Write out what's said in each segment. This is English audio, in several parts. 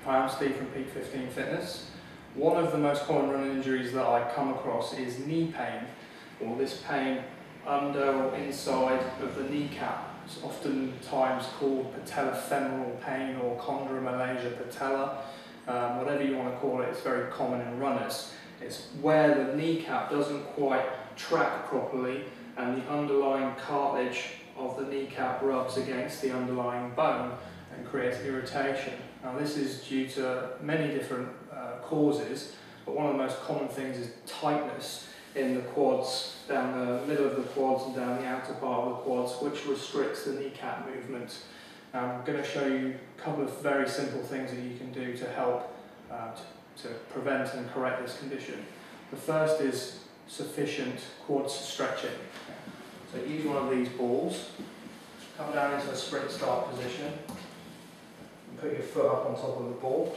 Hi, I'm Steve from Peak 15 Fitness. One of the most common running injuries that I come across is knee pain, or this pain under or inside of the kneecap. It's oftentimes called patellofemoral pain or chondromalacia patella, whatever you want to call it. It's very common in runners. It's where the kneecap doesn't quite track properly and the underlying cartilage of the kneecap rubs against the underlying bone and creates irritation. Now this is due to many different causes, but one of the most common things is tightness in the quads, down the middle of the quads and down the outer part of the quads, which restricts the kneecap movement. Now I'm going to show you a couple of very simple things that you can do to help to prevent and correct this condition. The first is sufficient quad stretching. So use one of these balls, come down into a sprint start position, and put your foot up on top of the ball.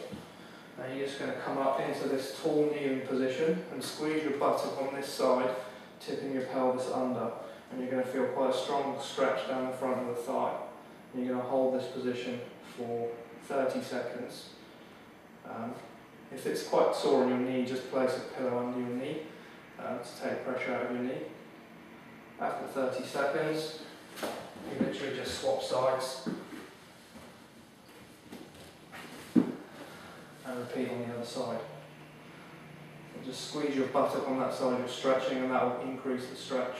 Now you're just going to come up into this tall kneeling position and squeeze your buttock on this side, tipping your pelvis under. And you're going to feel quite a strong stretch down the front of the thigh. And you're going to hold this position for 30 seconds. If it's quite sore in your knee, just place a pillow under your knee to take pressure out of your knee. After 30 seconds, you literally just swap sides and repeat on the other side. And just squeeze your buttock on that side you're stretching, and that will increase the stretch.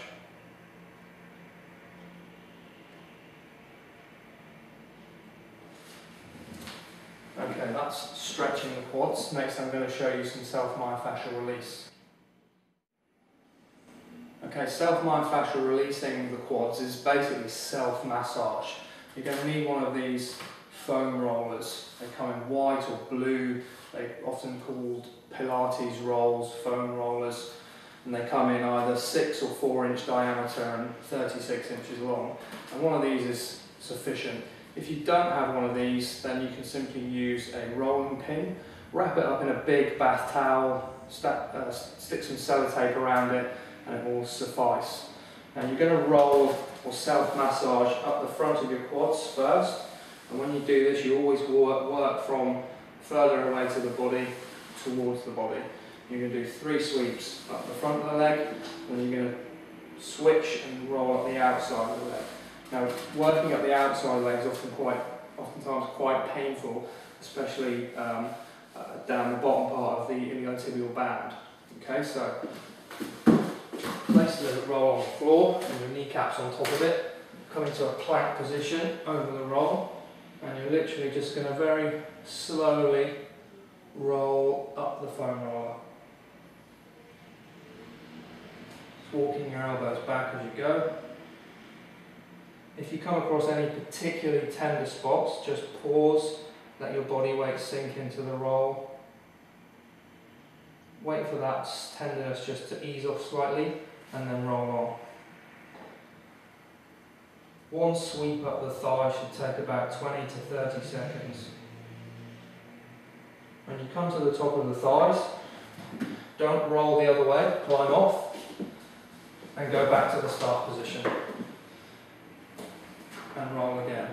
Okay, that's stretching the quads. Next I'm going to show you some self-myofascial release. Okay, self-myofascial releasing the quads is basically self-massage. You're going to need one of these foam rollers. They come in white or blue. They're often called Pilates rolls, foam rollers. And they come in either 6 or 4 inch diameter and 36 inches long. And one of these is sufficient. If you don't have one of these, then you can simply use a rolling pin, wrap it up in a big bath towel, stick some sellotape around it, and it will suffice. Now you're going to roll or self-massage up the front of your quads first, and when you do this you always work from further away to the body towards the body. You're going to do 3 sweeps up the front of the leg, and then you're going to switch and roll up the outside of the leg. Now, working up the outside leg is oftentimes quite painful, especially down the bottom part of the iliotibial band. Okay, so place the roll on the floor and your kneecaps on top of it. Come into a plank position over the roll, and you're literally just going to very slowly roll up the foam roller. Just walking your elbows back as you go. If you come across any particularly tender spots, just pause, let your body weight sink into the roll. Wait for that tenderness just to ease off slightly, and then roll on. One sweep up the thigh should take about 20 to 30 seconds. When you come to the top of the thighs, don't roll the other way, climb off, and go back to the start position. And roll again.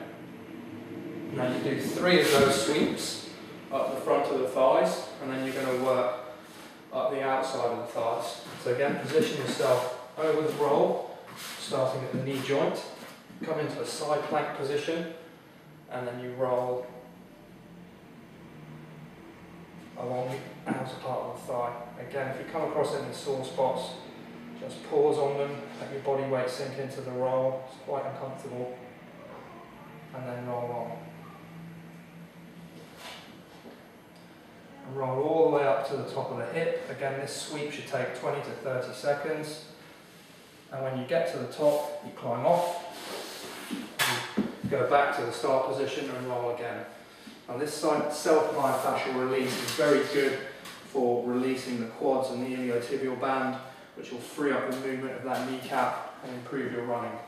Now you do 3 of those sweeps up the front of the thighs, and then you're going to work up the outside of the thighs. So again, position yourself over the roll, starting at the knee joint, come into a side plank position, and then you roll along the outer part of the thigh. Again, if you come across any sore spots, just pause on them, let your body weight sink into the roll. It's quite uncomfortable. And then roll on. And roll all the way up to the top of the hip. Again, this sweep should take 20 to 30 seconds. And when you get to the top, you climb off, you go back to the start position and roll again. Now this self-myofascial release is very good for releasing the quads and the iliotibial band, which will free up the movement of that kneecap and improve your running.